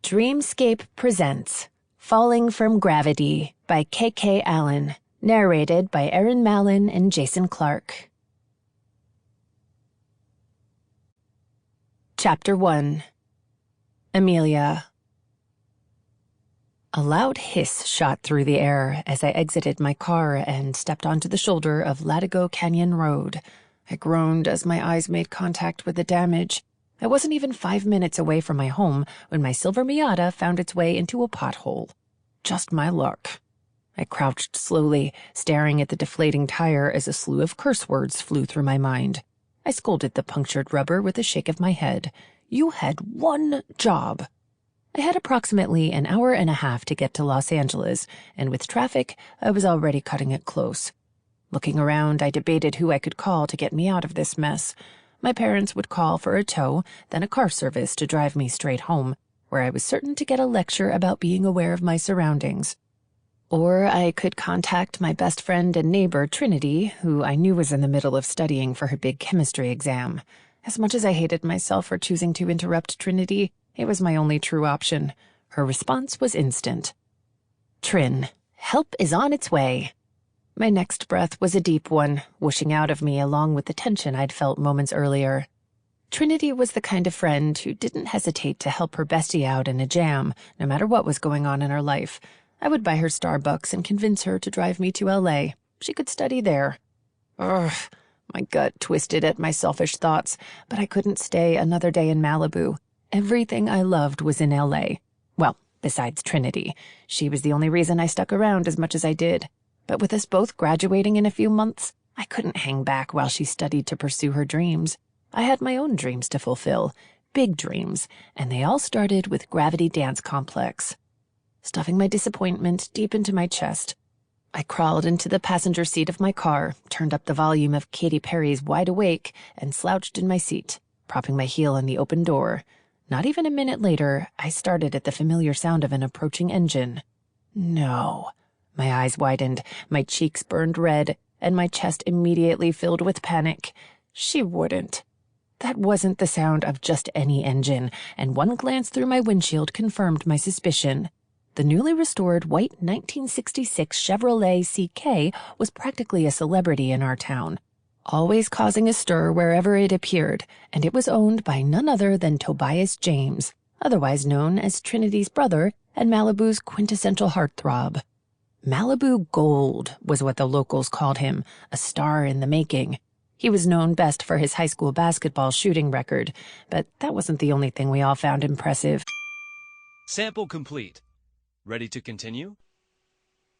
Dreamscape presents Falling from Gravity by K.K. Allen, narrated by Erin, Mallon, and Jason Clarke. Chapter 1. Amelia. A loud hiss shot through the air as I exited my car and stepped onto the shoulder of Latigo Canyon Road. I groaned as my eyes made contact with the damage. I wasn't even 5 minutes away from my home when my silver Miata found its way into a pothole. Just my luck. I crouched slowly, staring at the deflating tire as a slew of curse words flew through my mind. I scolded the punctured rubber with a shake of my head. You had one job. I had approximately an hour and a half to get to Los Angeles, and with traffic, I was already cutting it close. Looking around, I debated who I could call to get me out of this mess. My parents would call for a tow, then a car service to drive me straight home, where I was certain to get a lecture about being aware of my surroundings. Or I could contact my best friend and neighbor, Trinity, who I knew was in the middle of studying for her big chemistry exam. As much as I hated myself for choosing to interrupt Trinity, it was my only true option. Her response was instant. Trin, help is on its way. My next breath was a deep one, whooshing out of me along with the tension I'd felt moments earlier. Trinity was the kind of friend who didn't hesitate to help her bestie out in a jam, no matter what was going on in her life. I would buy her Starbucks and convince her to drive me to L.A. She could study there. Ugh, my gut twisted at my selfish thoughts, but I couldn't stay another day in Malibu. Everything I loved was in L.A. Well, besides Trinity. She was the only reason I stuck around as much as I did. But with us both graduating in a few months, I couldn't hang back while she studied to pursue her dreams. I had my own dreams to fulfill, big dreams, and they all started with Gravity Dance Complex. Stuffing my disappointment deep into my chest, I crawled into the passenger seat of my car, turned up the volume of Katy Perry's Wide Awake, and slouched in my seat, propping my heel on the open door. Not even a minute later, I started at the familiar sound of an approaching engine. No. My eyes widened, my cheeks burned red, and my chest immediately filled with panic. She wouldn't. That wasn't the sound of just any engine, and one glance through my windshield confirmed my suspicion. The newly restored white 1966 Chevrolet CK was practically a celebrity in our town, always causing a stir wherever it appeared, and it was owned by none other than Tobias James, otherwise known as Trinity's brother and Malibu's quintessential heartthrob. Malibu Gold was what the locals called him, a star in the making. He was known best for his high school basketball shooting record, but that wasn't the only thing we all found impressive. Sample complete. Ready to continue?